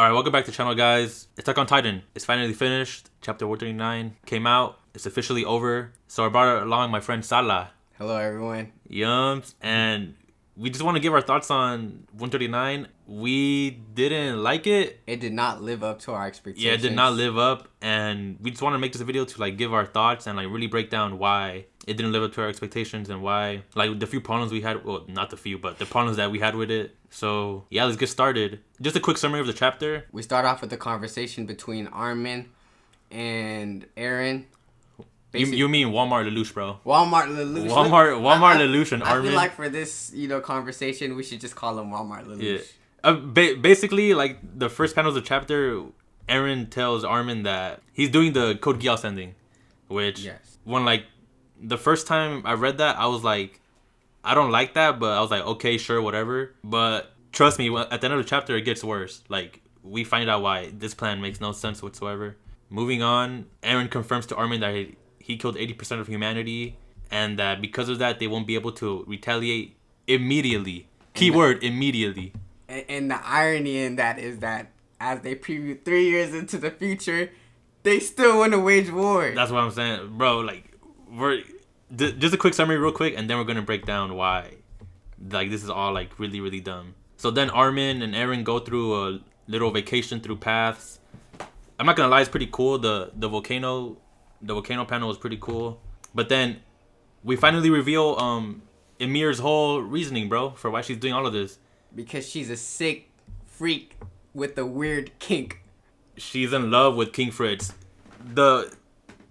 Alright, welcome back to the channel, guys. Attack on Titan. It's finally finished. Chapter 139 came out. It's officially over. So I brought along my friend Salah. Hello, everyone. Yums. And we just want to give our thoughts on 139. We didn't like it. It did not live up to our expectations. Yeah, it did not live up. And we just want to make this a video to like give our thoughts and like really break down why it didn't live up to our expectations and why like the few problems we had. Well, not the few, but the problems that we had with it. So yeah, let's get started. Just a quick summary of the chapter. We start off with the conversation between Armin and Eren. You mean Walmart Lelouch, bro? Walmart Lelouch. Walmart Lelouch and Armin. I feel like for this, conversation, we should just call him Walmart Lelouch. Yeah. Basically, like the first panel of the chapter, Eren tells Armin that he's doing the Code Geass sending, which when like the first time I read that, I was like, I don't like that, but I was like, okay, sure, whatever. But trust me, at the end of the chapter, it gets worse. Like we find out why this plan makes no sense whatsoever. Moving on, Eren confirms to Armin that he killed 80% of humanity, and that because of that, they won't be able to retaliate immediately. Keyword, immediately. And the irony in that is that as they preview 3 years into the future, they still want to wage war. That's what I'm saying, bro. Like, just a quick summary real quick, and then we're going to break down why like this is all like really, really dumb. So then Armin and Eren go through a little vacation through paths. I'm not going to lie, it's pretty cool. The volcano panel was pretty cool. But then we finally reveal Ymir's whole reasoning, bro, for why she's doing all of this. Because she's a sick freak with a weird kink. She's in love with King Fritz.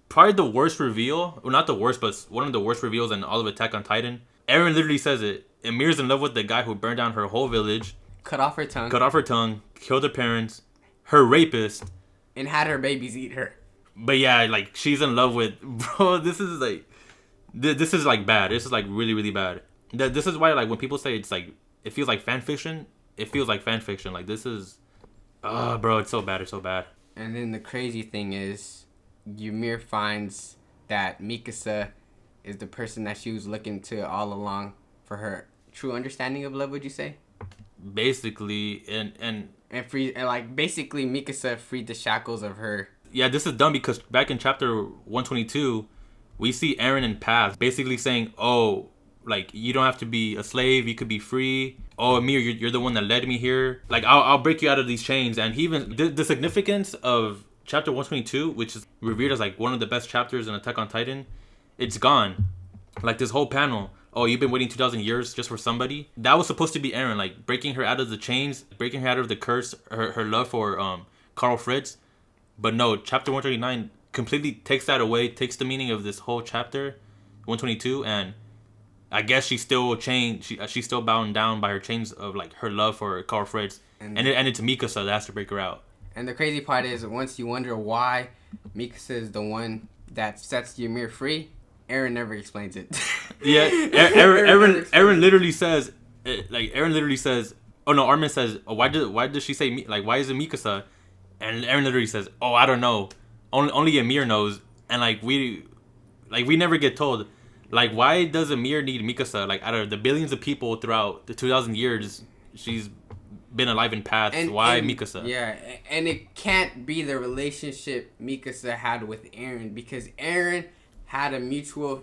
Probably the worst reveal, well, not the worst, but one of the worst reveals in all of Attack on Titan. Eren literally says it. Ymir's in love with the guy who burned down her whole village. Cut off her tongue, killed her parents, her rapist. And had her babies eat her. But yeah, like, she's in love with... Bro, this is like bad. This is like really, really bad. This is why, like, when people say it's like... It feels like fan fiction. It feels like fan fiction. Like, this is... bro, it's so bad. It's so bad. And then the crazy thing is... Ymir finds that Mikasa is the person that she was looking to all along for her true understanding of love, would you say? Basically, basically Mikasa freed the shackles of her. Yeah, this is dumb because back in chapter 122, we see Eren and Path basically saying, oh, like, you don't have to be a slave, you could be free. Oh, Ymir, you're the one that led me here. Like, I'll break you out of these chains. And he even, the significance of chapter 122, which is revered as like one of the best chapters in Attack on Titan, it's gone. Like this whole panel, oh, you've been waiting 2,000 years just for somebody. That was supposed to be Eren, like breaking her out of the chains, breaking her out of the curse, her love for Carl Fritz. But no, chapter 139 completely takes that away, takes the meaning of this whole chapter 122, and I guess she's still chained. She's still bound down by her chains of like her love for Carl Fritz, and it's Mikasa that has to break her out. And the crazy part is, once you wonder why Mikasa is the one that sets Ymir free, Eren never explains it. Yeah, Eren literally says, oh no, Armin says, oh, why does she say, like, why is it Mikasa? And Eren literally says, oh, I don't know. Only Ymir knows. And like we never get told, like, why does Ymir need Mikasa? Like, out of the billions of people throughout the 2,000 years she's been alive in paths, why Mikasa? Yeah, and it can't be the relationship Mikasa had with Eren, because Eren had mutual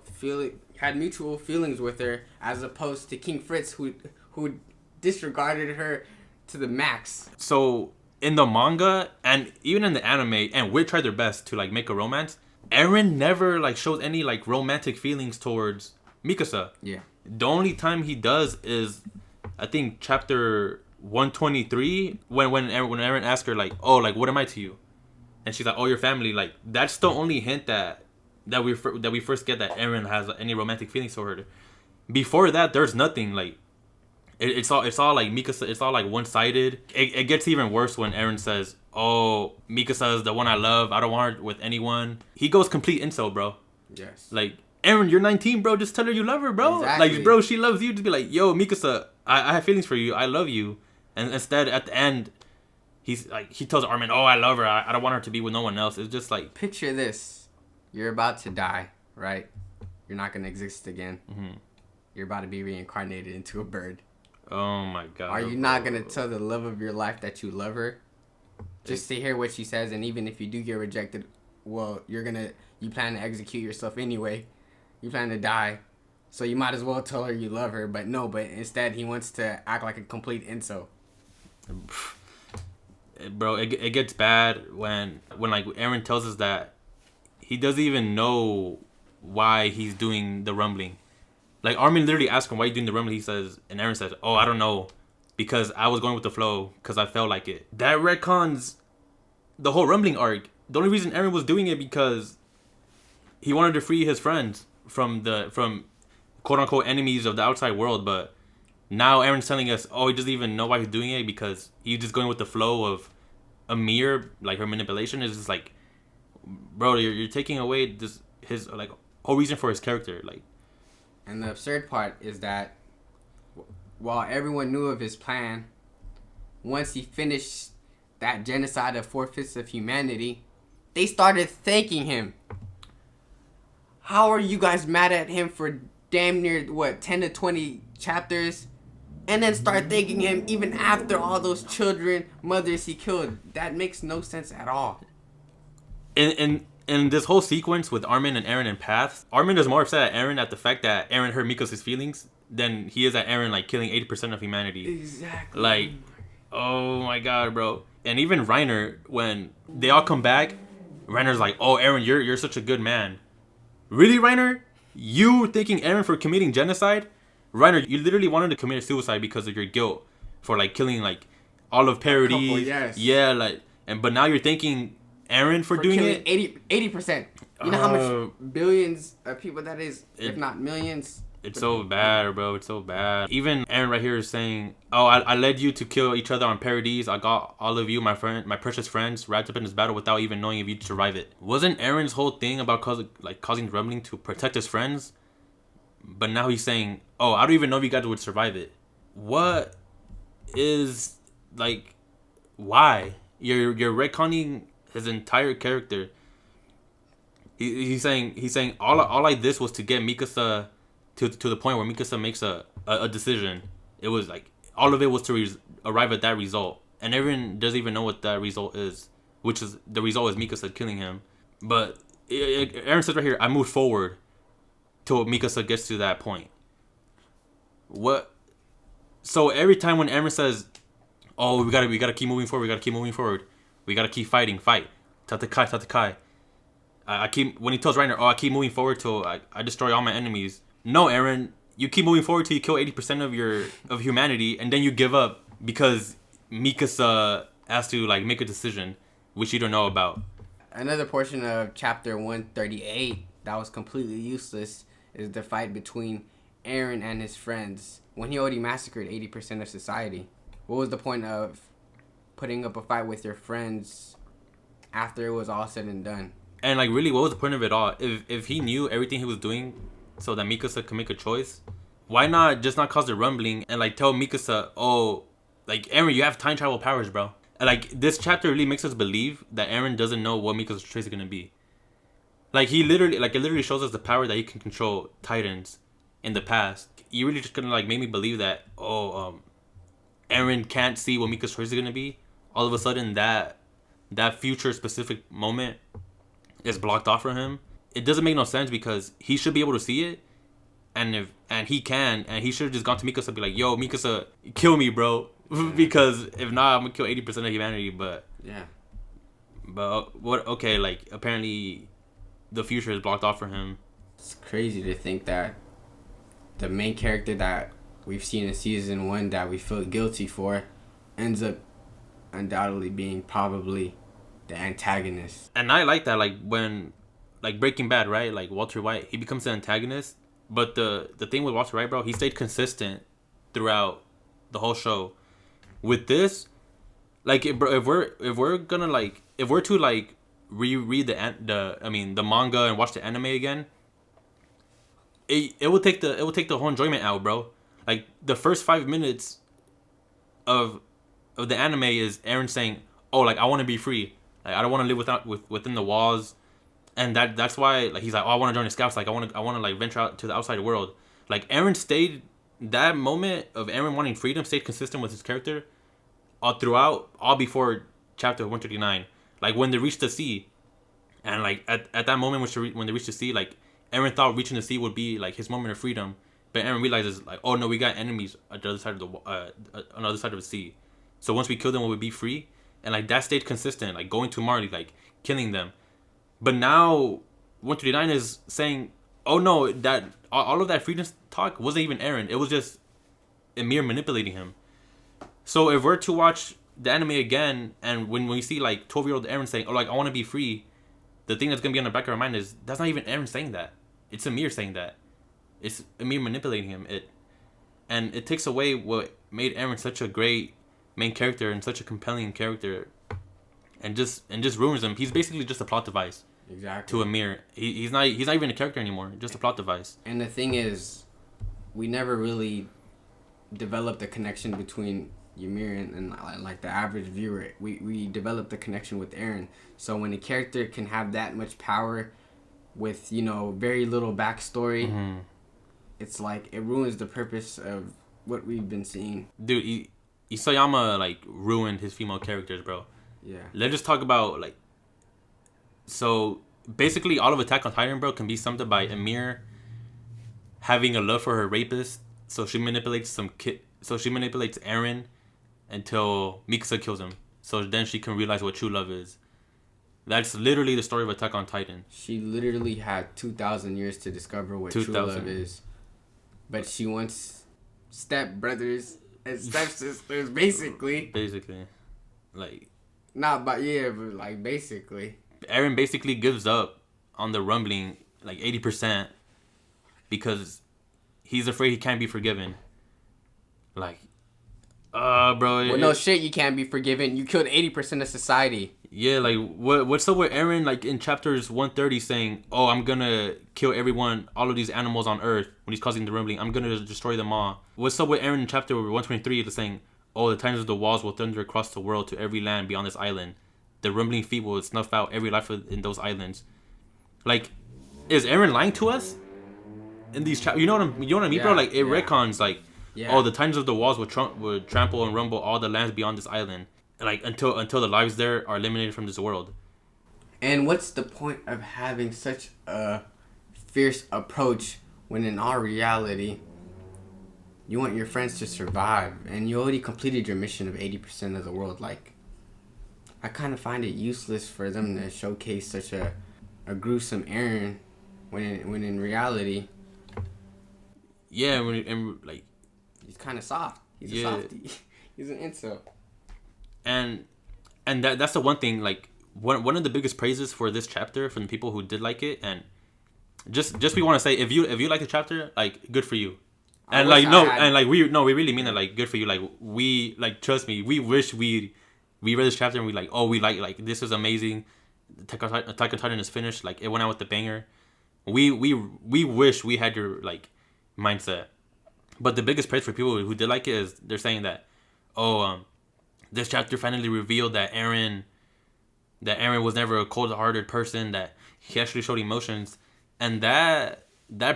feelings with her, as opposed to King Fritz, who disregarded her to the max. So in the manga and even in the anime, and we tried their best to like make a romance, Eren never like shows any like romantic feelings towards Mikasa. Yeah. The only time he does is, I think, chapter 123, when Eren asks her like, oh, like, what am I to you? And she's like, oh, your family. Like, that's the only hint that we first get that Eren has any romantic feelings for her. Before that, there's nothing. Like, it's all like Mikasa. It's all like one-sided. It gets even worse when Eren says, oh, Mikasa is the one I love. I don't want her with anyone. He goes complete incel, bro. Yes. Like, Eren, you're 19, bro. Just tell her you love her, bro. Exactly. Like, bro, she loves you. Just be like, yo, Mikasa, I have feelings for you. I love you. And instead, at the end, he tells Armin, oh, I love her. I don't want her to be with no one else. It's just like... Picture this. You're about to die, right? You're not going to exist again. Mm-hmm. You're about to be reincarnated into a bird. Oh, my God. Are you not going to tell the love of your life that you love her? just to hear what she says, and even if you do get rejected, well, you plan to execute yourself anyway. You plan to die. So you might as well tell her you love her, but instead he wants to act like a complete incel. Bro, it gets bad when like Eren tells us that he doesn't even know why he's doing the rumbling. Like Armin literally asks him why you doing the rumbling. He says, and Eren says, "Oh, I don't know, because I was going with the flow because I felt like it." That retcons the whole rumbling arc. The only reason Eren was doing it because he wanted to free his friends from quote unquote enemies of the outside world, but now Eren's telling us, oh, he doesn't even know why he's doing it because he's just going with the flow of Amir, like her manipulation is just like, bro, you're taking away his like whole reason for his character, like. And the absurd part is that while everyone knew of his plan, once he finished that genocide of 4/5 of humanity, they started thanking him. How are you guys mad at him for damn near 10 to 20 chapters, and then start thanking him even after all those children, mothers he killed? That makes no sense at all. In this whole sequence with Armin and Eren and Paths, Armin is more upset at Eren at the fact that Eren hurt Mikasa's feelings than he is at Eren like killing 80% of humanity. Exactly. Like, oh my god, bro. And even Reiner, when they all come back, Reiner's like, oh, Eren, you're such a good man. Really, Reiner? You thanking Eren for committing genocide? Reiner, you literally wanted to commit suicide because of your guilt for like killing like all of Parody. Yes. Yeah, like, but now you're thanking Eren for doing it. 80%. You know how much billions of people that is, if not millions. It's so bad, bro. It's so bad. Even Eren right here is saying, "Oh, I led you to kill each other on Paradies. I got all of you, my precious friends, wrapped up in this battle without even knowing if you'd survive it." Wasn't Eren's whole thing about causing rumbling to protect his friends? But now he's saying, "Oh, I don't even know if you guys would survive it." What is like? Why you're retconning his entire character? He's saying all like this was to get Mikasa to the point where Mikasa makes a decision. It was like all of it was to arrive at that result, and everyone doesn't even know what that result is, which is the result is Mikasa killing him. But Eren says right here, I moved forward till Mikasa gets to that point. What? So every time when Eren says, "Oh, we gotta keep moving forward. We gotta keep moving forward. We gotta keep fighting. Fight. Tatakai. I keep when he tells Reiner, "Oh, I keep moving forward till I destroy all my enemies." No, Eren, you keep moving forward till you kill 80% of humanity, and then you give up because Mikasa has to like make a decision, which you don't know about. Another portion of chapter 138 that was completely useless is the fight between Eren and his friends when he already massacred 80% of society. What was the point of putting up a fight with your friends after it was all said and done? And like, really, what was the point of it all? If he knew everything he was doing so that Mikasa could make a choice, why not cause the rumbling and like tell Mikasa, oh, like Eren, you have time travel powers, bro. And like this chapter really makes us believe that Eren doesn't know what Mikasa's choice is gonna be. Like it literally shows us the power that he can control Titans in the past. You really just gonna like make me believe that Eren can't see what Mikasa's choice is gonna be. All of a sudden that future specific moment is blocked off for him. It doesn't make no sense because he should be able to see it, and he can, and he should have just gone to Mikasa and be like, "Yo, Mikasa, kill me, bro," because if not, I'm gonna kill 80% of humanity. But yeah, but what? Okay, like apparently, the future is blocked off for him. It's crazy to think that the main character that we've seen in season 1 that we feel guilty for ends up undoubtedly being probably the antagonist. And I like that, like when, like Breaking Bad, right? Like Walter White, he becomes the antagonist. But the thing with Walter White, bro, he stayed consistent throughout the whole show. With this, like, if we're gonna like, if we're to like reread the manga and watch the anime again, it will take the whole enjoyment out, bro. Like the first 5 minutes of the anime is Eren saying, "Oh, like I want to be free. Like I don't want to live within the walls." And that's why like he's like, "Oh, I want to join the scouts. Like I want to like venture out to the outside world." Like Eren stayed, that moment of Eren wanting freedom stayed consistent with his character all throughout, all before chapter 139, like when they reached the sea, and like at that moment when they reached the sea, like Eren thought reaching the sea would be like his moment of freedom, but Eren realizes like, oh no, we got enemies at the other side of on the other side of the sea, so once we kill them, we'll be free, and like that stayed consistent, like going to Marley, like killing them, but now 139 is saying, oh no, that all of that freedom talk wasn't even Eren, it was just Ymir manipulating him. So if we're to watch the anime again, and when we see like 12-year-old Eren saying, "Oh, like I want to be free," the thing that's gonna be on the back of our mind is that's not even Eren saying that. It's Ymir saying that. It's Ymir manipulating him. And it takes away what made Eren such a great main character and such a compelling character, and just ruins him. He's basically just a plot device. Exactly. To Ymir, he's not even a character anymore. Just a plot device. And the thing is, we never really developed a connection between Ymir and like the average viewer. We developed a connection with Eren. So when a character can have that much power with, you know, very little backstory, it's like it ruins the purpose of what we've been seeing. Dude, Isayama like ruined his female characters, bro. Yeah. Let's just talk about like. So basically, all of Attack on Titan, bro, can be summed up by Ymir having a love for her rapist. So she manipulates Eren until Mikasa kills him. So then she can realize what true love is. That's literally the story of Attack on Titan. She literally had 2,000 years to discover what true love is. But she wants stepbrothers and stepsisters, basically. Basically. Like... Not but yeah, but like basically. Eren basically gives up on the rumbling like 80% because he's afraid he can't be forgiven. Like, bro. Well, no shit, you can't be forgiven. You killed 80% of society. Yeah, like what's up with Eren? Like in chapters 130, saying, "Oh, I'm gonna kill everyone, all of these animals on Earth." When he's causing the rumbling, I'm gonna destroy them all. What's up with Eren in chapter 123? Saying, "Oh, the titans of the walls will thunder across the world to every land beyond this island. The rumbling feet will snuff out every life in those islands." Like, is Eren lying to us? In these chapters, you know what I mean, bro? Like it retcons like. Yeah. Oh, the titans of the walls would trample and rumble all the lands beyond this island, like until the lives there are eliminated from this world. And what's the point of having such a fierce approach when in our reality, you want your friends to survive, and you already completed your mission of 80% of the world? Like, I kind of find it useless for them to showcase such a gruesome Eren when in reality. Yeah, like. He's kind of soft. He's a softie. He's an incel. And that's the one thing. Like one of the biggest praises for this chapter from the people who did like it, and just we want to say if you like the chapter, like good for you. And like we really mean it. Like good for you. Like we like trust me. We wish we read this chapter and we like like this is amazing. Attack on Titan is finished. Like it went out with the banger. We wish we had your like mindset. But the biggest praise for people who did like it is they're saying that, this chapter finally revealed that Eren was never a cold-hearted person, that he actually showed emotions, and that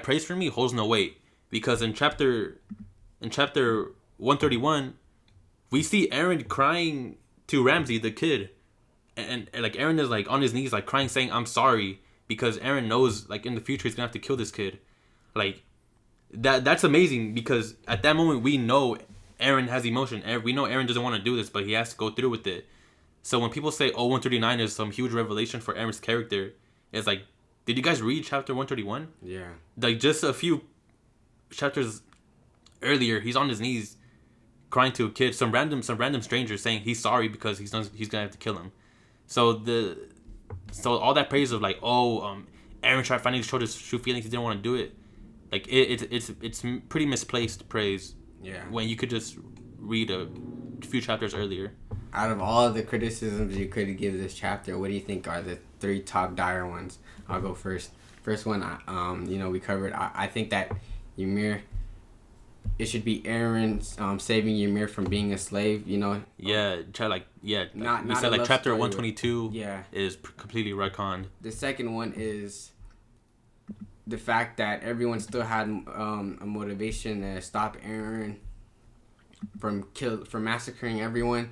praise for me holds no weight, because in chapter 131, we see Eren crying to Ramsey, the kid, and like Eren is like on his knees, like crying, saying I'm sorry, because Eren knows like in the future he's gonna have to kill this kid, like. That's amazing, because at that moment we know Eren has emotion. We know Eren doesn't want to do this, but he has to go through with it. So when people say, 139 is some huge revelation for Eren's character, it's like, did you guys read chapter 131? Yeah. Like just a few chapters earlier, he's on his knees crying to a kid, some random stranger, saying he's sorry because he's gonna have to kill him. So all that praise of like, Eren finally showed his true feelings, he didn't want to do it. Like it's pretty misplaced praise. Yeah. When you could just read a few chapters earlier. Out of all of the criticisms you could give this chapter, what do you think are the 3 top dire ones? I'll go first. First one, we covered. I think that Ymir. It should be Eren saving Ymir from being a slave. You know. Yeah. Not we said like chapter 122. Yeah. Is completely retconned. The second one is the fact that everyone still had a motivation to stop Eren from massacring everyone,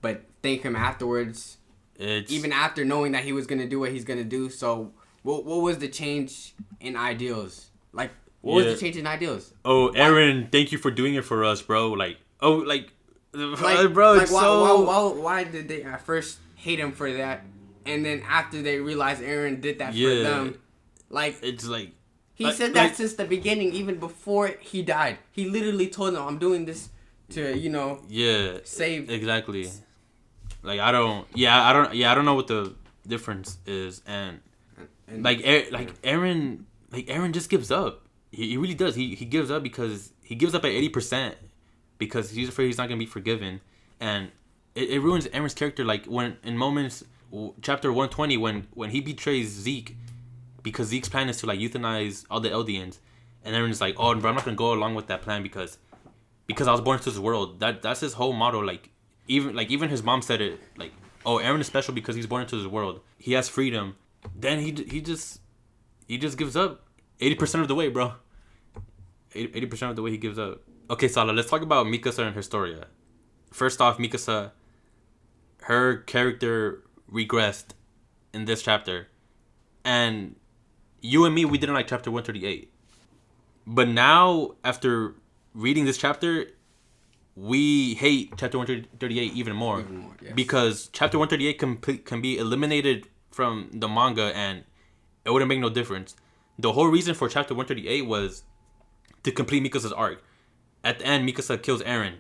but thank him afterwards. Even after knowing that he was gonna do what he's gonna do. So, what was the change in ideals? Like, what was the change in ideals? Oh, Eren, thank you for doing it for us, bro. Like, bro, it's so... Why did they at first hate him for that? And then after they realized Eren did that for them, like... It's like... He said that since the beginning, even before he died. He literally told them, I'm doing this to, save... Exactly. Like, I don't know what the difference is. And Eren just gives up. He really does. He gives up because he gives up at 80% because he's afraid he's not going to be forgiven. And it ruins Eren's character. Like, when in moments, chapter 120, when he betrays Zeke, because Zeke's plan is to, like, euthanize all the Eldians. And Eren's like, oh, bro, I'm not going to go along with that plan because I was born into this world. That's his whole motto. Like, even his mom said it. Like, oh, Eren is special because he's born into this world. He has freedom. Then he just gives up 80% of the way, bro. 80% of the way he gives up. Okay, Sala, let's talk about Mikasa and Historia. First off, Mikasa, her character regressed in this chapter. And you and me, we didn't like chapter 138. But now, after reading this chapter, we hate chapter 138 even more. Yes. Because chapter 138 can be eliminated from the manga and it wouldn't make no difference. The whole reason for chapter 138 was to complete Mikasa's arc. At the end, Mikasa kills Eren.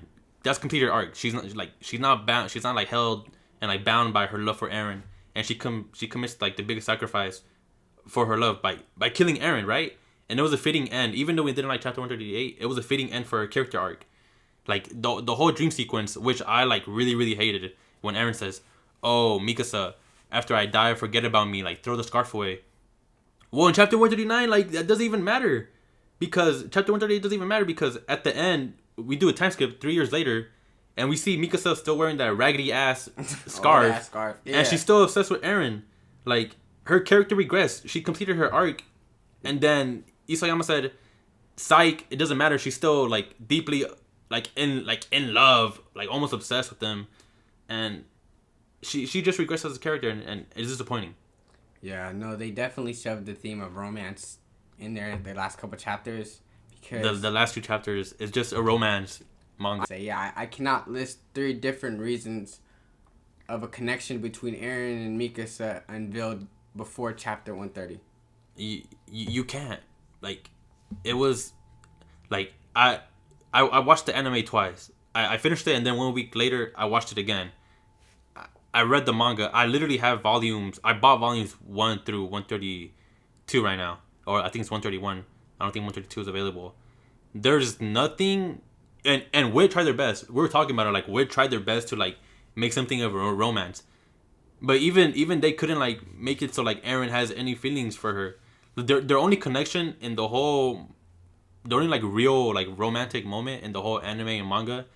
That's completed her arc. She's not bound. She's not like held and like bound by her love for Eren. And she commits like the biggest sacrifice for her love by killing Eren, right? And it was a fitting end. Even though we didn't like chapter 138, it was a fitting end for her character arc. Like the whole dream sequence, which I like really, really hated, when Eren says, "Oh, Mikasa, after I die, forget about me. Like, throw the scarf away." Well, in chapter 139, like, that doesn't even matter. Because chapter 138 doesn't even matter because at the end, we do a time skip 3 years later, and we see Mikasa still wearing that raggedy ass scarf. Yeah. And she's still obsessed with Eren. Like, her character regressed. She completed her arc, and then Isayama said, "Psych, it doesn't matter." She's still like deeply in love, like almost obsessed with them, and she just regressed as a character, and it's disappointing. Yeah, no, they definitely shoved the theme of romance in there the last couple chapters because the last 2 chapters is just a romance manga. I cannot list 3 different reasons of a connection between Eren and Mikasa unveiled before chapter 130. You can't. Like, it was like I watched the anime twice. I finished it and then 1 week later I watched it again. I read the manga. I literally have volumes. I bought volumes 1 through 132 right now. Or I think it's 131. I don't think 132 is available. There's nothing... And Wit tried their best. We were talking about it. Like, Wit tried their best to, like, make something of a romance. But even they couldn't, like, make it so, like, Eren has any feelings for her. Their only connection in the whole... The only, like, real, like, romantic moment in the whole anime and manga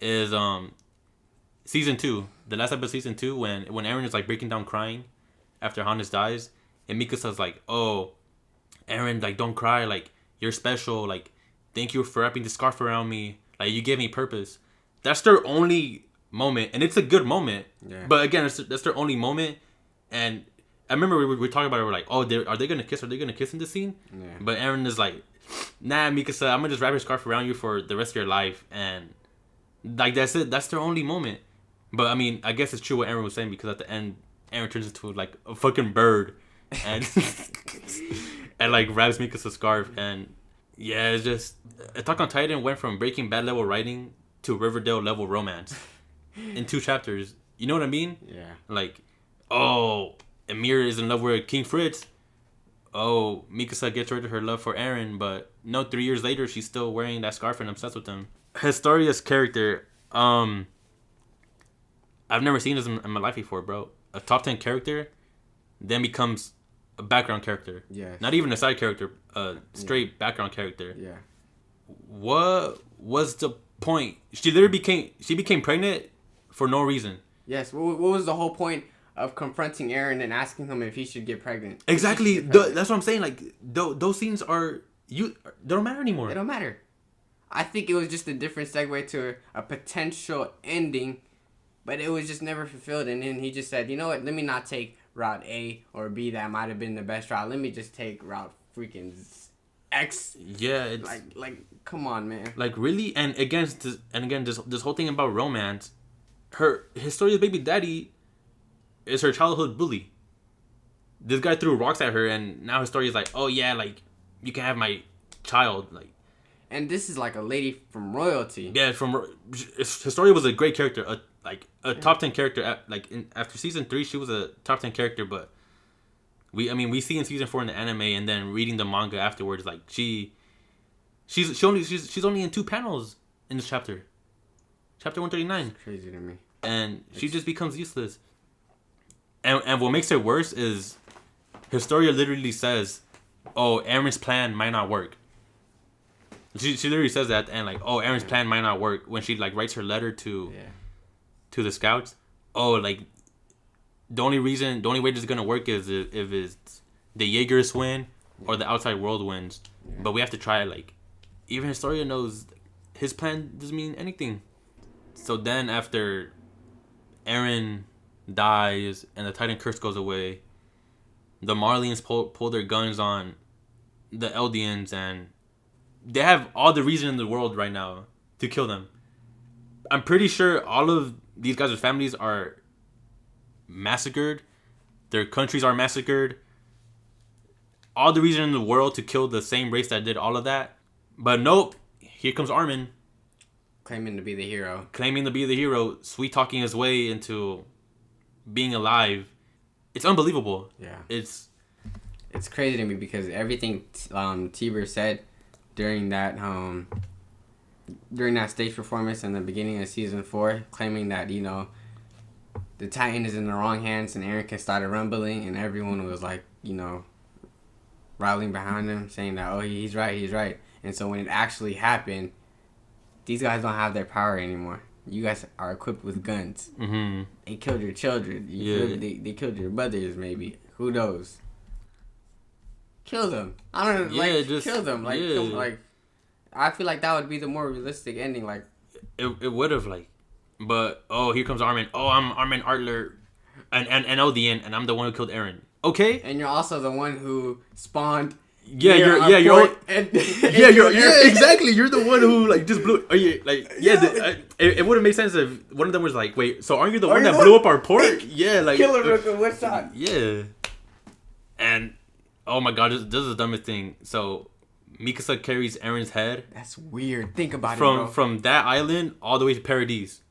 is, season 2. The last episode of season 2 when Eren is like breaking down crying after Hannes dies, and Mikasa's like, "Oh, Eren, like, don't cry, like, you're special, like, thank you for wrapping the scarf around me, like, you gave me purpose." That's their only moment, and it's a good moment. Yeah. But again, that's their only moment. And I remember we were talking about it. We're like, "Oh, are they gonna kiss? Are they gonna kiss in this scene?" Yeah. But Eren is like, "Nah, Mikasa, I'm gonna just wrap your scarf around you for the rest of your life," and like that's it. That's their only moment. But I mean, I guess it's true what Eren was saying because at the end, Eren turns into like a fucking bird, and and like wraps Mikasa's scarf, and yeah, it's just Attack on Titan went from Breaking Bad level writing to Riverdale level romance in 2 chapters. You know what I mean? Yeah. Like, oh, Emir is in love with King Fritz. Oh, Mikasa gets rid of her love for Eren, but no, 3 years later, she's still wearing that scarf and obsessed with him. Historia's character, I've never seen this in my life before, bro. A top 10 character then becomes a background character. Yeah. Not even a side character, a straight background character. Yeah. What was the point? She became pregnant for no reason. Yes. What was the whole point of confronting Eren and asking him if he should get pregnant? Exactly. That's what I'm saying. Like, those scenes they don't matter anymore. They don't matter. I think it was just a different segue to a potential ending but it was just never fulfilled. And then he just said, you know what? Let me not take route A or B. That might have been the best route. Let me just take route freaking X. Yeah, it's like come on, man. Like really, and again, this whole thing about romance. Historia's baby daddy is her childhood bully. This guy threw rocks at her, and now Historia's like, oh yeah, like you can have my child, like. And this is like a lady from royalty. Yeah, Historia was a great character, a top 10 character. After season 3, she was a top 10 character, but we see in season 4 in the anime, and then reading the manga afterwards, like she's only in 2 panels in this chapter 139. It's crazy to me. And she just becomes useless. And what makes it worse is Historia literally says, "Oh, Aaron's plan might not work." She literally says that, and like, "Oh, Aaron's plan might not work," when she like writes her letter to the scouts. Oh, like the only way this is gonna work is if it's the Jaegers win or the outside world wins. Yeah. But we have to try it. Like, even Historia knows his plan doesn't mean anything. So then after Aaron dies and the Titan curse goes away, the Marleyans pull their guns on the Eldians, and they have all the reason in the world right now to kill them. I'm pretty sure all of these guys' families are massacred. Their countries are massacred. All the reason in the world to kill the same race that did all of that. But nope, here comes Armin. Claiming to be the hero. Sweet talking his way into being alive. It's unbelievable. Yeah. It's crazy to me because everything Tiber said during that stage performance in the beginning of season 4, claiming that, you know, the Titan is in the wrong hands and Aaron started rumbling, and everyone was like, you know, rallying behind him, saying that, oh, he's right. And so when it actually happened, these guys don't have their power anymore. You guys are equipped with guns. Mm-hmm. They killed your children. They killed your brothers, maybe. Who knows? Kill them. I don't know. Kill them. Like, I feel like that would be the more realistic ending. Like, it would have, like, but here comes Armin. Oh, I'm Armin Artler, and Eldian, and I'm the one who killed Aaron. Okay. And you're also the one who spawned. You're exactly. You're the one who like just blew. It would have made sense if one of them was like, wait, so aren't you the one that blew up our port? Yeah, like kill him with one shot. Yeah. And oh my god, this is the dumbest thing. So Mikasa carries Aaron's head. That's weird. Think about it, bro. From that island all the way to Paradise,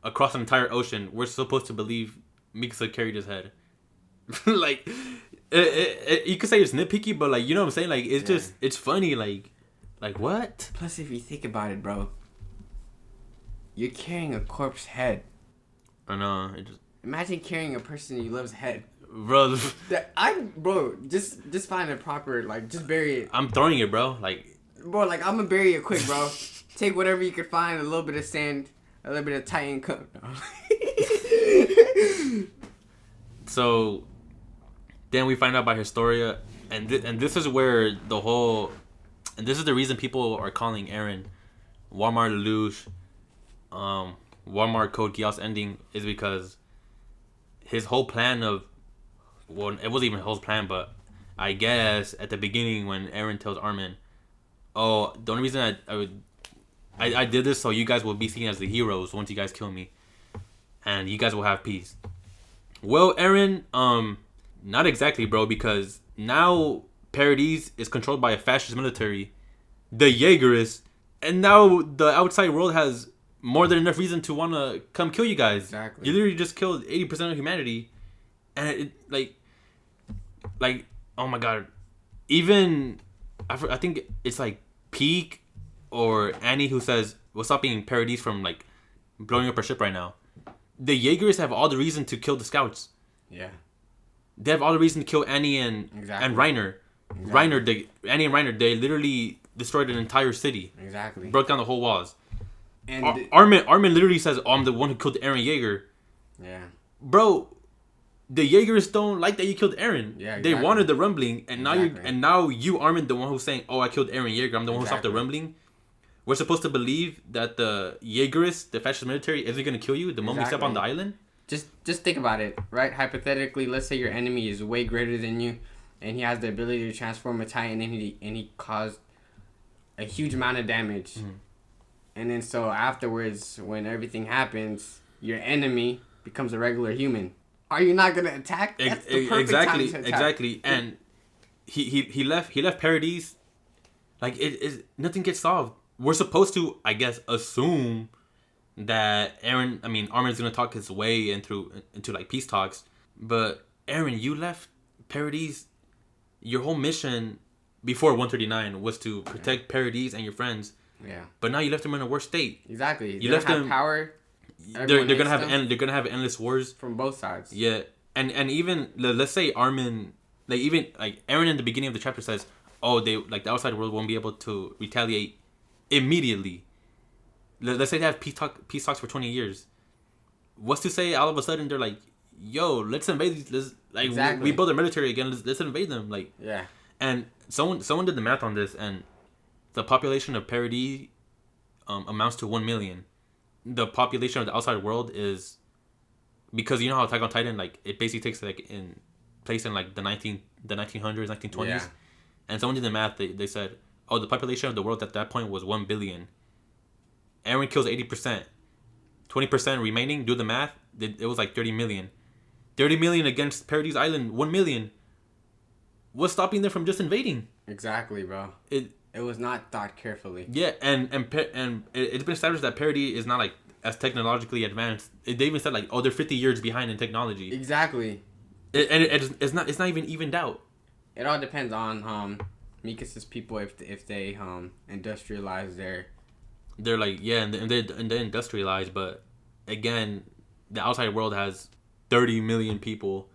across an entire ocean. We're supposed to believe Mikasa carried his head. Like. You could say it's nitpicky, but like, you know what I'm saying? Like, it's just, it's funny. Like what? Plus, if you think about it, bro, you're carrying a corpse head. I know. Imagine carrying a person you love's head. Bro. Just find a proper, like, just bury it. I'm throwing it, bro. Like, bro, like, I'm gonna bury it quick, bro. Take whatever you could find, a little bit of sand, a little bit of Titan coat. So then we find out about Historia, and this is where and this is the reason people are calling Aaron Walmart Lelouch, Walmart Code Geass ending, is because his whole plan it wasn't even his whole plan, but I guess at the beginning when Aaron tells Armin, oh, the only reason I did this so you guys will be seen as the heroes once you guys kill me, and you guys will have peace. Well, Aaron, not exactly, bro, because now Paradise is controlled by a fascist military, the Jaegerists, and now the outside world has more than enough reason to want to come kill you guys. Exactly. You literally just killed 80% of humanity, and it like, oh my god, even I think it's like Peak or Annie who says, "What's stopping Paradise from like blowing up our ship right now?" The Jaegers have all the reason to kill the scouts. Yeah. They have all the reason to kill Annie and Reiner. Exactly. Annie and Reiner, they literally destroyed an entire city. Exactly. Broke down the whole walls. And Armin literally says, "Oh, I'm the one who killed Aaron Yeager." Yeah. Bro, the Jaegers don't like that you killed Aaron. Yeah, exactly. They wanted the rumbling, and now you Armin, the one who's saying, "Oh, I killed Aaron Yeager. I'm the one who stopped the rumbling." we're supposed to believe that the Jaegerists, the fascist military, isn't gonna kill you the moment you step on the island. Just think about it, right? Hypothetically, let's say your enemy is way greater than you, and he has the ability to transform a Titan, and he caused a huge amount of damage. Mm-hmm. And then so afterwards, when everything happens, your enemy becomes a regular human. Are you not gonna attack? That's the perfect time to attack. Exactly. And he left Paradise. Like nothing gets solved. We're supposed to, I guess, assume that Armin's gonna talk his way into like peace talks. But Eren, you left Paradise. Your whole mission before 139 was to protect Paradise and your friends. Yeah. But now you left them in a worse state. Exactly. You left them power. They're gonna have endless wars from both sides. Yeah. And even let's say Armin, like even like Eren in the beginning of the chapter says, oh, they like the outside world won't be able to retaliate immediately. Let's say they have peace talks for 20 years. What's to say all of a sudden they're like, yo, let's invade these. We build a military again. Let's invade them. Like, yeah. And someone did the math on this, and the population of Paradis amounts to 1 million. The population of the outside world is, because you know how Attack on Titan, like it basically takes like in place in like the 1900s, 1920s. Yeah. And someone did the math. They said, oh, the population of the world at that point was 1 billion. Eren kills 80%. 20% remaining, do the math, it was like 30 million. 30 million against Paradise Island, 1 million. What's stopping them from just invading? Exactly, bro. It was not thought carefully. Yeah, and it's been established that Paradise is not like as technologically advanced. They even said like, oh, they're 50 years behind in technology. Exactly. It's not even evened out. It all depends on Mikasa's people if they industrialize their. They're like, yeah, and they industrialize, but again, the outside world has 30 million people.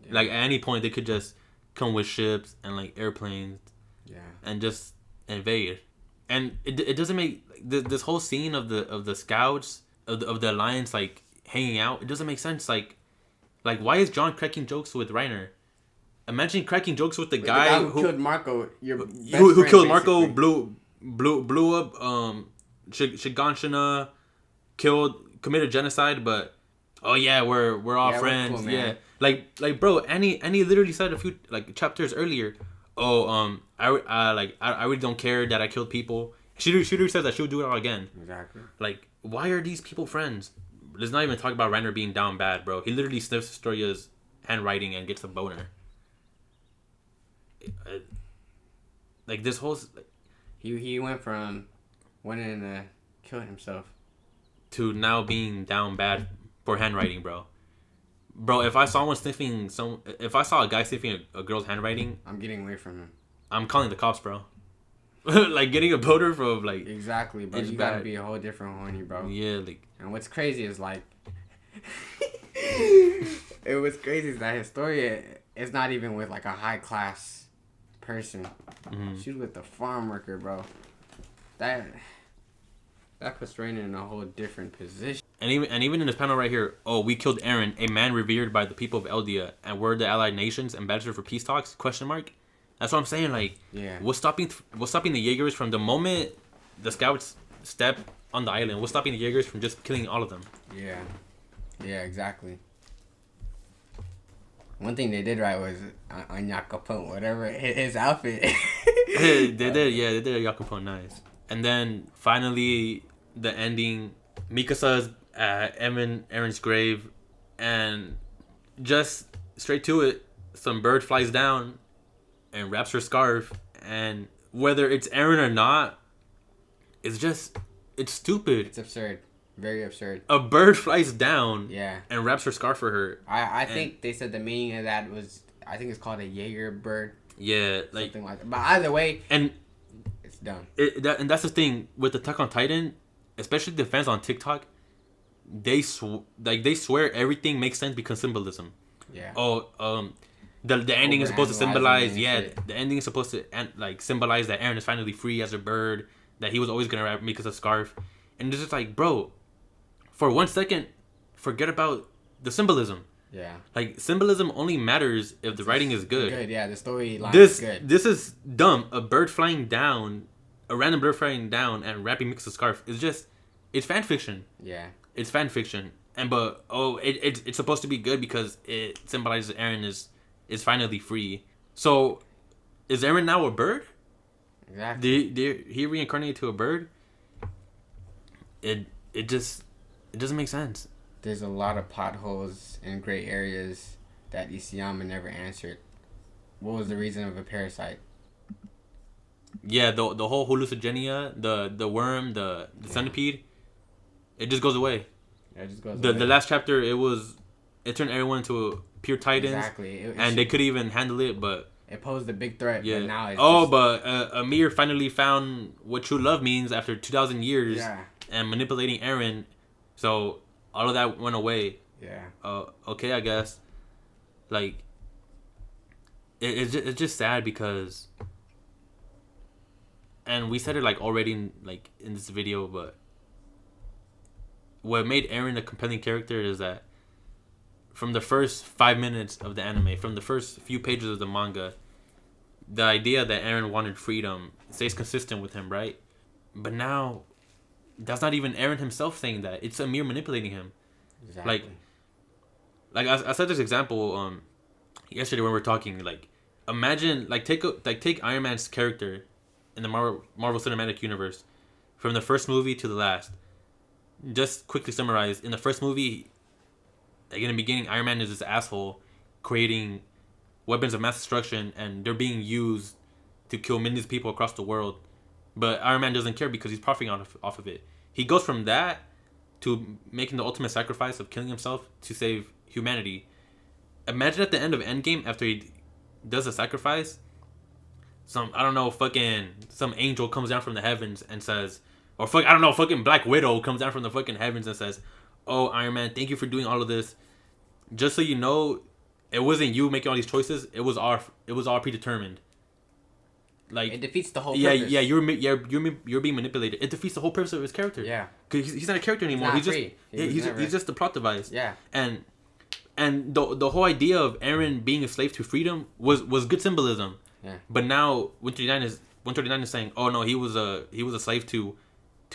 Yeah. Like at any point they could just come with ships and like airplanes. Yeah. And just invade. And it doesn't make this whole scene of the scouts of the alliance like hanging out. It doesn't make sense. Like why is John cracking jokes with Reiner? Imagine cracking jokes with the guy who killed Marco. Who killed Marco? Blew up Shiganshina, committed genocide, but oh yeah, we're all friends. We're cool, yeah, like bro, Annie literally said a few like chapters earlier. Oh I really don't care that I killed people. She says that she'll do it all again. Exactly. Like, why are these people friends? Let's not even talk about Reiner being down bad, bro. He literally sniffs Historia's handwriting and gets a boner. Like this whole he went from wanting to kill himself to now being down bad for handwriting, bro. Bro, if I saw a guy sniffing a girl's handwriting, I'm getting away from him. I'm calling the cops, bro. Like getting a boner from like exactly, bro. You gotta be a whole different horny, bro. Yeah, like. And what's crazy is like, what's crazy is that Historia is not even with like a high class person. Mm-hmm. She's with the farm worker, bro. That puts Reiner in a whole different position. And even in this panel right here, oh, we killed Eren, a man revered by the people of Eldia, and we're the Allied Nations ambassador for peace talks? ? That's what I'm saying. Like, yeah. What's stopping the Jaegers from the moment the scouts step on the island? What's stopping the Jaegers from just killing all of them? Yeah, yeah, exactly. One thing they did right was on Yakupon, whatever his outfit. They did a Yakupon nice. And then finally the ending, Mikasa's at Eren's grave, and just straight to it, some bird flies down and wraps her scarf, and whether it's Eren or not, it's stupid. It's absurd. Very absurd. A bird flies down and wraps her scarf for her. I think they said the meaning of that was, I think it's called a Jaeger bird. Yeah. Something like that. But either way, and it's dumb. And that's the thing with Attack on Titan, especially the fans on TikTok, they swear everything makes sense because symbolism. Yeah. Oh, the ending is supposed to symbolize, the ending is supposed to symbolize that Eren is finally free as a bird, that he was always gonna wrap Mikasa's scarf, and it's just like, bro, for 1 second, forget about the symbolism. Yeah. Like, symbolism only matters if the writing is good. Good, yeah, the storyline is good. This is dumb. A bird flying down a random bird flying down and wrapping Mikasa's scarf is just, it's fan fiction. Yeah. It's fan fiction. It's supposed to be good because it symbolizes Eren is finally free. So, is Eren now a bird? Exactly. Did he reincarnated to a bird? It doesn't make sense. There's a lot of plot holes and gray areas that Isayama never answered. What was the reason of a parasite? Yeah, the whole hallucinogenia, the worm, the centipede, it just goes away. Yeah, it just goes away. away. The last chapter, it turned everyone into pure titans. Exactly. They couldn't even handle it, but... It posed a big threat, yeah. but now it's but Amir finally found what true love means after 2,000 years and manipulating Eren, so all of that went away. Yeah. Okay, I guess. Like, it's just sad because... And we said it, like, already in this video, but... What made Eren a compelling character is that from the first 5 minutes of the anime, from the first few pages of the manga, the idea that Eren wanted freedom stays consistent with him, right? But now, that's not even Eren himself saying that. It's Amir manipulating him. Exactly. Like I said this example yesterday when we were talking. Like, imagine take Iron Man's character in the Marvel Cinematic Universe from the first movie to the last. Just quickly summarize, in the first movie, like in the beginning, Iron Man is this asshole creating weapons of mass destruction, and they're being used to kill millions of people across the world. But Iron Man doesn't care because he's profiting off of it. He goes from that to making the ultimate sacrifice of killing himself to save humanity. Imagine at the end of Endgame, after he does the sacrifice, some angel comes down from the heavens and says, fucking Black Widow comes down from the fucking heavens and says, "Oh, Iron Man, thank you for doing all of this. Just so you know, it wasn't you making all these choices. It was all predetermined." Like, it defeats the whole purpose. You're being manipulated. It defeats the whole purpose of his character. Yeah, because he's not a character anymore. He's just a plot device. Yeah, and the whole idea of Eren being a slave to freedom was good symbolism. Yeah. But now 139 is saying, oh no, he was a slave to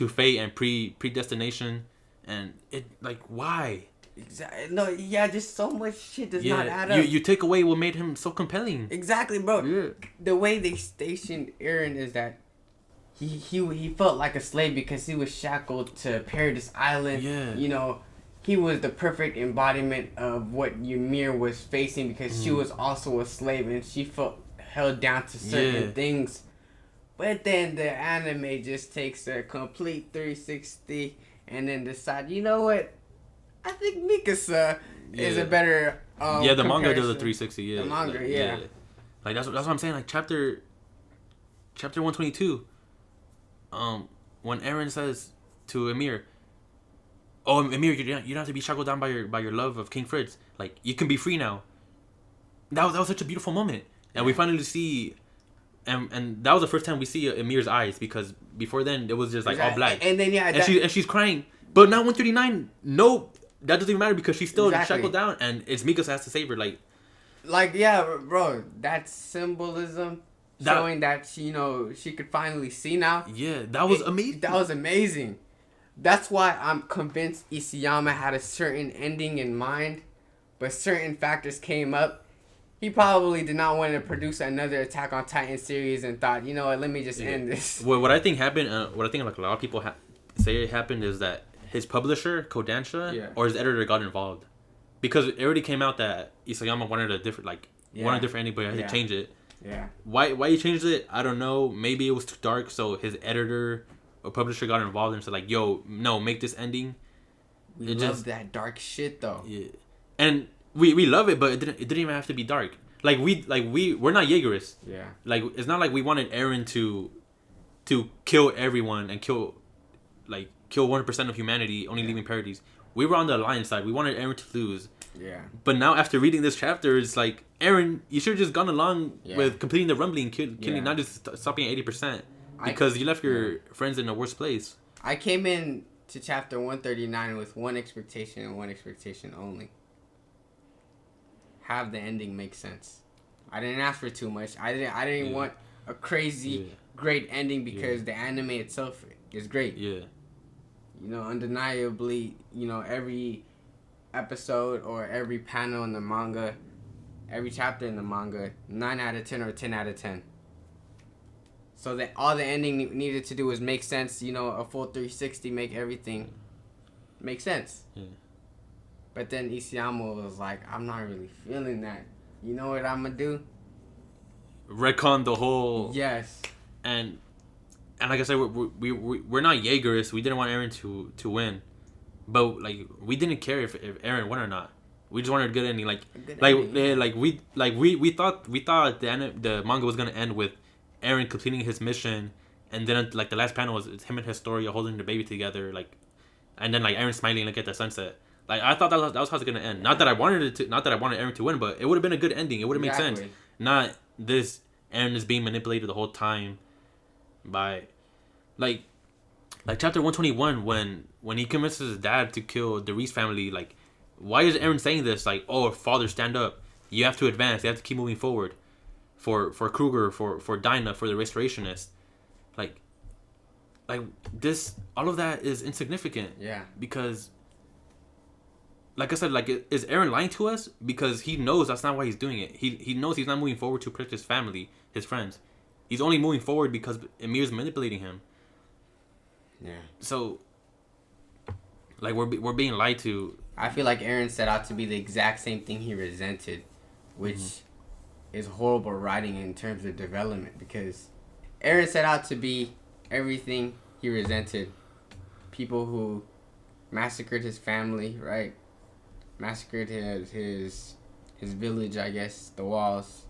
fate and predestination, and it, like, why? Exactly. No, yeah, just so much shit does not add up. You take away what made him so compelling. Exactly, bro. Yeah. The way they stationed Eren is that he felt like a slave because he was shackled to Paradise Island. Yeah. You know, he was the perfect embodiment of what Ymir was facing because she was also a slave and she felt held down to certain things. But then the anime just takes a complete 360 and then decide, you know what? I think Mikasa is a better the manga does a 360. Yeah, the manga, like that's what I'm saying. Like chapter 122. When Eren says to Ymir, "Oh, Ymir, you don't have to be shackled down by your love of King Fritz. Like, you can be free now." That was such a beautiful moment, and we finally see. And that was the first time we see Ymir's eyes, because before then it was just like all black. And then she's crying. But now 139, no, that doesn't even matter because she's still shackled down, and it's Mikasa has to save her. Like yeah, bro, that symbolism showing that she could finally see now. Yeah, that was amazing. That was amazing. That's why I'm convinced Isayama had a certain ending in mind, but certain factors came up. He probably did not want to produce another Attack on Titan series and thought, you know what, let me just end this. What I think happened, like a lot of people say it happened, is that his publisher, Kodansha, or his editor got involved. Because it already came out that Isayama wanted a different ending, but he had to change it. Yeah. Why he changed it, I don't know. Maybe it was too dark, so his editor or publisher got involved and said, like, yo, no, make this ending. We love that dark shit, though. Yeah. And we love it, but it didn't even have to be dark. We're not Jaegerists. Yeah. Like, it's not like we wanted Eren to kill everyone and kill 1% of humanity, only leaving Paradise. We were on the Alliance side. We wanted Eren to lose. Yeah. But now after reading this chapter, it's like, Eren, you should have just gone along with completing the rumbling, killing, not just stopping at 80%, because you left your friends in the worst place. I came in to chapter 139 with one expectation and one expectation only. Have the ending make sense. I didn't ask for too much. I didn't want a crazy great ending because the anime itself is great. Yeah. You know, undeniably, you know, every episode or every panel in the manga, every chapter in the manga, 9 out of 10 or 10 out of 10. So that all the ending needed to do was make sense, you know, a full 360, make everything make sense. Yeah. But then Isayama was like, I'm not really feeling that. You know what I'm gonna do? Retcon the whole... Yes. And like I said, we're not Jaegerists. We didn't want Eren to win. But, like, we didn't care if Eren won or not. We just wanted a good ending. We thought the manga was gonna end with Eren completing his mission, and then like the last panel was him and Historia holding the baby together, like, and then like Eren smiling like at the sunset. Like I thought that was how it's gonna end. Not that I wanted Eren to win, but it would have been a good ending. It would have made sense. Not this Eren is being manipulated the whole time by like chapter 121 when he convinces his dad to kill the Reese family. Like, why is Eren saying this? Like, oh, father, stand up. You have to advance. You have to keep moving forward. For Kruger, for Dinah, for the Restorationists. Like this, all of that is insignificant. Yeah. Because, like I said, like, is Eren lying to us? Because he knows that's not why he's doing it. He knows he's not moving forward to protect his family, his friends. He's only moving forward because Emir's manipulating him. Yeah. So, like, we're being lied to. I feel like Eren set out to be the exact same thing he resented, which is horrible writing in terms of development, because Eren set out to be everything he resented. People who massacred his family, right? Massacred his village, I guess, the walls.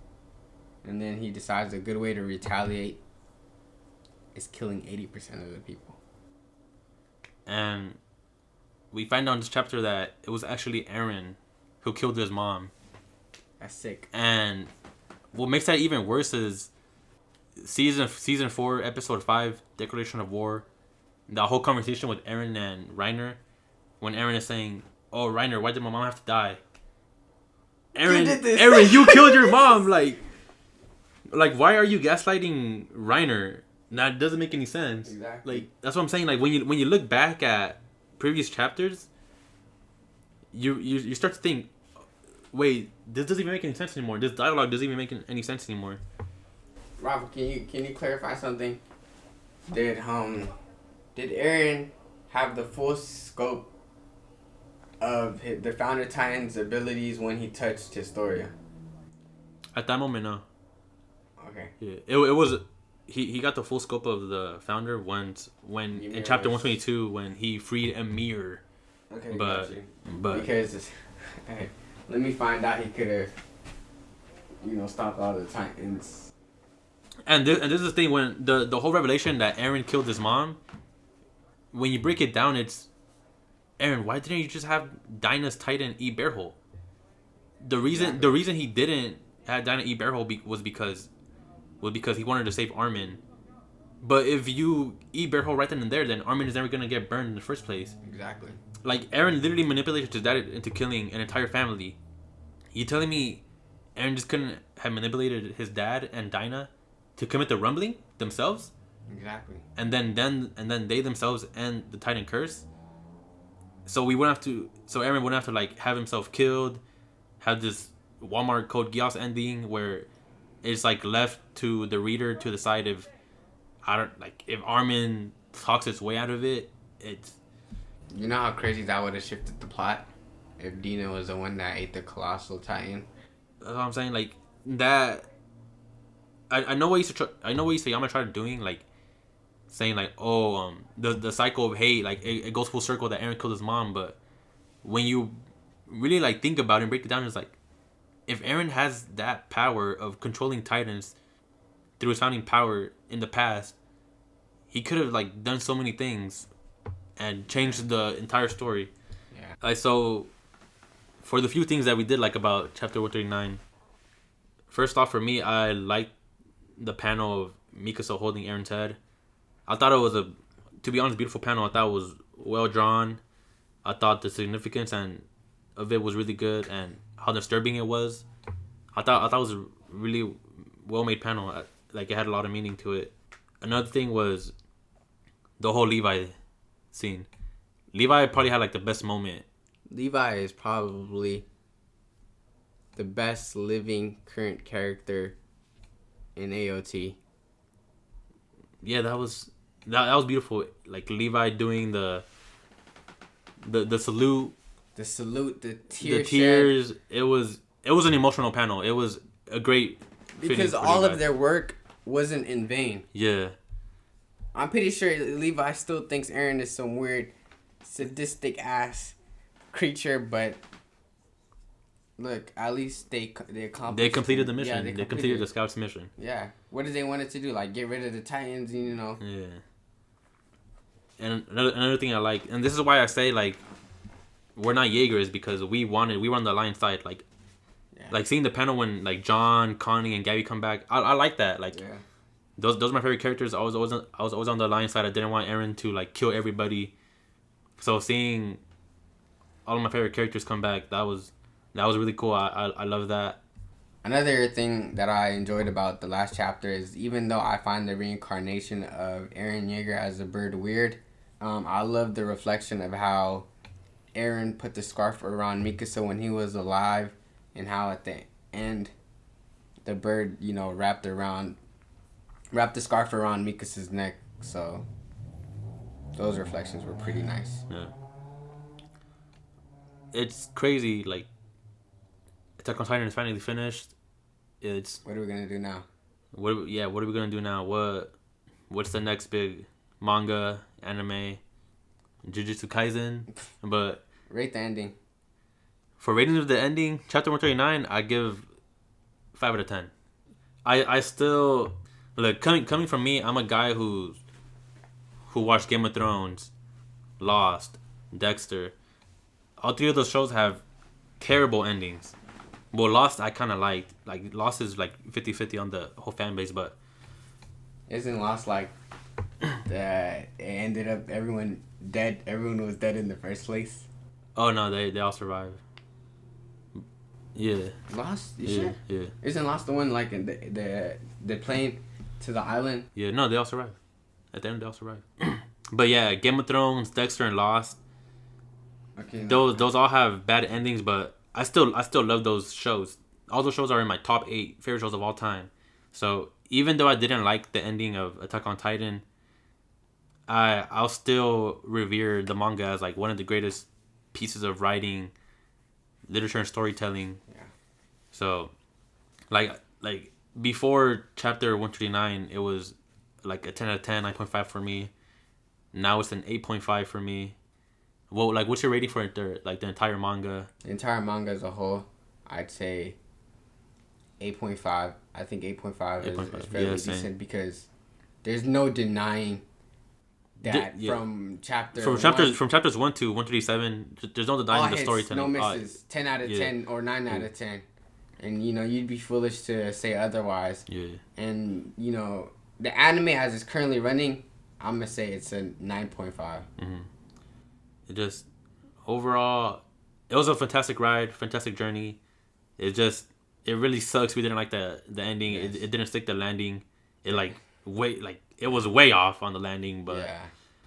And then he decides a good way to retaliate is killing 80% of the people. And we find out in this chapter that it was actually Eren who killed his mom. That's sick. And what makes that even worse is season 4, episode 5, Declaration of War. The whole conversation with Eren and Reiner, when Eren is saying, "Oh, Reiner, why did my mom have to die?" Eren, you killed your mom. Like, why are you gaslighting Reiner? That doesn't make any sense. Exactly. Like, that's what I'm saying. Like, when you look back at previous chapters, you start to think, wait, this doesn't even make any sense anymore. This dialogue doesn't even make any sense anymore. Robert, can you clarify something? Did Eren have the full scope of the Founder Titan's abilities when he touched Historia? At that moment, no. Okay. Yeah, it was. He got the full scope of the Founder when Ymir in chapter 122 when he freed Emir. Okay, but because let me find out he could have, stopped all the Titans. And this is the thing, when the whole revelation that Eren killed his mom, when you break it down, it's, Eren, why didn't you just have Dinah's Titan eat Bearhole? The reason he didn't have Dinah eat Bearhole was because he wanted to save Armin. But if you eat Bearhole right then and there, then Armin is never gonna get burned in the first place. Exactly. Like, Eren literally manipulated his dad into killing an entire family. You telling me Eren just couldn't have manipulated his dad and Dinah to commit the rumbling themselves? Exactly. And then they themselves end the Titan curse. So Eren wouldn't have to like have himself killed, have this Walmart Code Geass ending where it's like left to the reader to decide if Armin talks his way out of it. It's, you know how crazy that would have shifted the plot if Dina was the one that ate the Colossal Titan. That's what I'm saying. Like that. I know what Isayama tried doing, like saying like, oh, the cycle of hate, like it goes full circle that Eren killed his mom. But when you really like think about it and break it down, it's like, if Eren has that power of controlling Titans through his founding power in the past, he could have like done so many things and changed the entire story. Yeah. So for the few things that we did like about chapter 139, first off, for me, I liked the panel of Mikasa holding Eren's head. I thought it was to be honest, beautiful panel. I thought it was well drawn. I thought the significance of it was really good, and how disturbing it was. I thought it was a really well made panel. Like, it had a lot of meaning to it. Another thing was the whole Levi scene. Levi probably had like the best moment. Levi is probably the best living current character in AOT. Yeah, that was beautiful. Like Levi doing the salute, the salute, the tears. Shed. It was an emotional panel. It was a great because all of their work wasn't in vain. Yeah, I'm pretty sure Levi still thinks Eren is some weird, sadistic ass creature, but look, at least they accomplished. They completed the mission. Yeah, they completed the scouts' mission. Yeah. What did they want it to do? Like get rid of the Titans, you know? Yeah. And another thing I like, and this is why I say like, we're not Jaegers because we were on the Alliance side. Like, like seeing the panel when like John, Connie, and Gabby come back. I like that. Like, those are my favorite characters. I was always on the Alliance side. I didn't want Eren to like kill everybody. So seeing all of my favorite characters come back, that was really cool. I love that. Another thing that I enjoyed about the last chapter is even though I find the reincarnation of Eren Yeager as a bird weird, I love the reflection of how Eren put the scarf around Mikasa when he was alive, and how at the end the bird, you know, wrapped the scarf around Mikasa's neck. So those reflections were pretty nice. Yeah. It's crazy, like Attack on Titan is finally finished. What are we gonna do now? What are we gonna do now? What's the next big manga, anime, Jujutsu Kaisen? But rate the ending. For ratings of the ending, chapter 139, I give 5 out of 10. I still look coming from me. I'm a guy who watched Game of Thrones, Lost, Dexter. All three of those shows have terrible endings. Well, Lost I kind of liked. Like, Lost is like 50-50 on the whole fan base, but... Isn't Lost like that it ended up everyone dead? Everyone was dead in the first place? Oh, no, they all survived. Yeah. Lost? You sure? Yeah. Isn't Lost the one like in the plane to the island? Yeah, no, they all survived. At the end, they all survived. But yeah, Game of Thrones, Dexter, and Lost. Okay. Those all have bad endings, but I still love those shows. All those shows are in my top 8 favorite shows of all time. So even though I didn't like the ending of Attack on Titan, I'll still revere the manga as like one of the greatest pieces of writing, literature, and storytelling. Yeah. So, like before chapter 139, it was like a 10 out of 10, 9.5 for me. Now it's an 8.5 for me. Well, like, what's your rating for the entire manga? The entire manga as a whole, I'd say 8.5. I think 8.5 is fairly decent because there's no denying that from chapters 1 to 137, there's no denying the storytelling. No misses. 10 out of 10 or 9 out of 10. And, you know, you'd be foolish to say otherwise. Yeah. And, you know, the anime as it's currently running, I'm going to say it's a 9.5. Mm-hmm. It just, overall, it was a fantastic ride, fantastic journey. It really sucks we didn't like the ending. Yes. It didn't stick the landing. It it was way off on the landing, but yeah.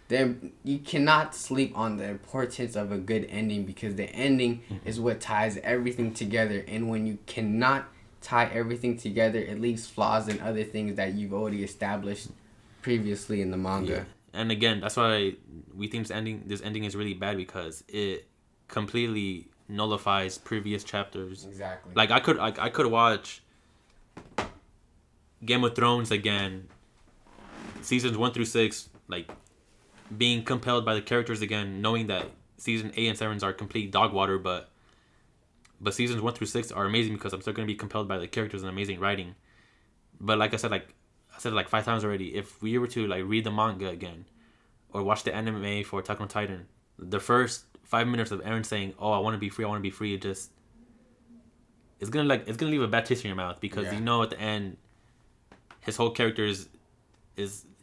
Then you cannot sleep on the importance of a good ending because the ending is what ties everything together. And when you cannot tie everything together, it leaves flaws in other things that you've already established previously in the manga. Yeah. And again, that's why we think this ending is really bad because it completely nullifies previous chapters. Exactly. Like I could watch Game of Thrones again, seasons 1 through 6, like being compelled by the characters again, knowing that season 8 and 7 are complete dog water, but seasons 1 through 6 are amazing because I'm still gonna be compelled by the characters and amazing writing. But like I said it 5 times already. If we were to like read the manga again, or watch the anime for Attack on Titan, the first 5 minutes of Eren saying, "Oh, I want to be free," it's gonna leave a bad taste in your mouth because you know at the end, his whole character is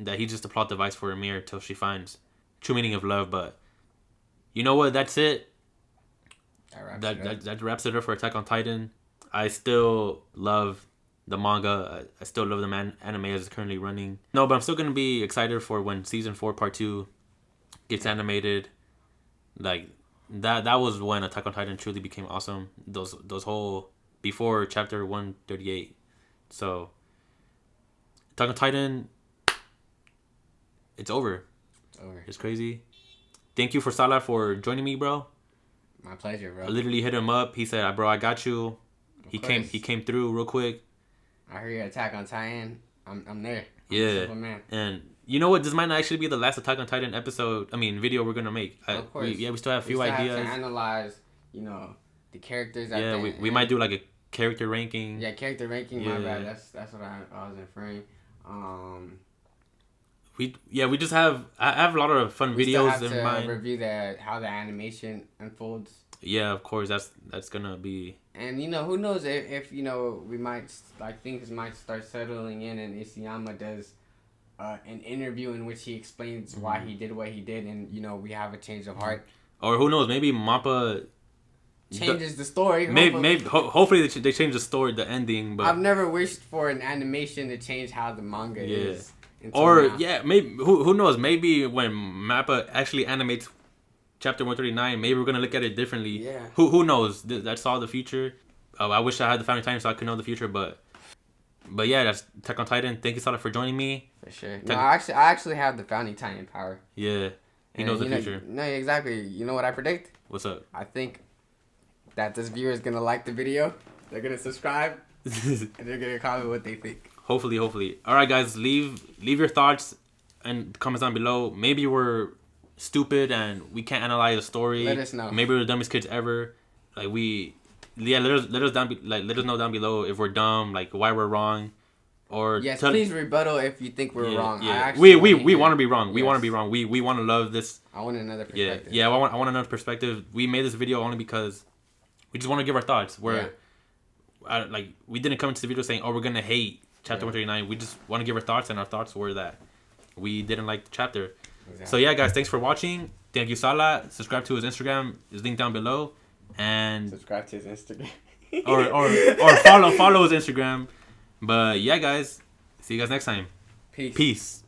that he's just a plot device for Ymir till she finds true meaning of love. But you know what? That's it. That wraps it up for Attack on Titan. I still love the manga. I still love the anime as it's currently running. No, but I'm still gonna be excited for when season 4 part 2 gets animated. Like that was when Attack on Titan truly became awesome. Those whole before chapter 138. So Attack on Titan, it's over. It's crazy. Thank you for Salah for joining me, bro. My pleasure, bro. I literally hit him up. He said, "Bro, I got you." He came through real quick. I heard your Attack on Titan. I'm there. Yeah. And you know what? This might not actually be the last Attack on Titan video we're gonna make. Of course. We still have a few ideas. Have to analyze, the characters. We might do like a character ranking. Yeah, character ranking. Yeah. My bad. That's what I was inferring. We just have. I have a lot of fun videos in mind. Review how the animation unfolds. Yeah, of course. That's gonna be. And who knows if we might things might start settling in, and Isayama does an interview in which he explains why he did what he did, and we have a change of heart. Or who knows? Maybe Mappa changes the story. Hopefully they change the story, the ending. But I've never wished for an animation to change how the manga is. Or maybe who knows? Maybe when Mappa actually animates chapter 139, maybe we're gonna look at it differently. Yeah. Who knows? That's all the future. I wish I had the Founding Time so I could know the future, but yeah, that's Attack on Titan. Thank you, Salah, for joining me. For sure. No, I actually have the Founding Titan power. Yeah. He knows the future. No, exactly. You know what I predict? What's up? I think that this viewer is gonna like the video. They're gonna subscribe, and they're gonna comment what they think. Hopefully. All right, guys, leave your thoughts and comments down below. Maybe we're stupid and we can't analyze the story. Let us know. Maybe we're the dumbest kids ever. Let us know down below if we're dumb, like why we're wrong, or please rebuttal if you think we're wrong. Yeah. We want to be wrong. We want to be wrong. We want to love this. I want another perspective. Yeah. I want another perspective. We made this video only because we just want to give our thoughts. We didn't come into the video saying, "Oh, we're gonna hate chapter 139." We just want to give our thoughts, and our thoughts were that we didn't like the chapter. Exactly. So yeah, guys, thanks for watching. Thank you, Salah. Subscribe to his Instagram. Is linked down below, and subscribe to his Instagram. or follow his Instagram. But yeah, guys, see you guys next time. Peace. Peace.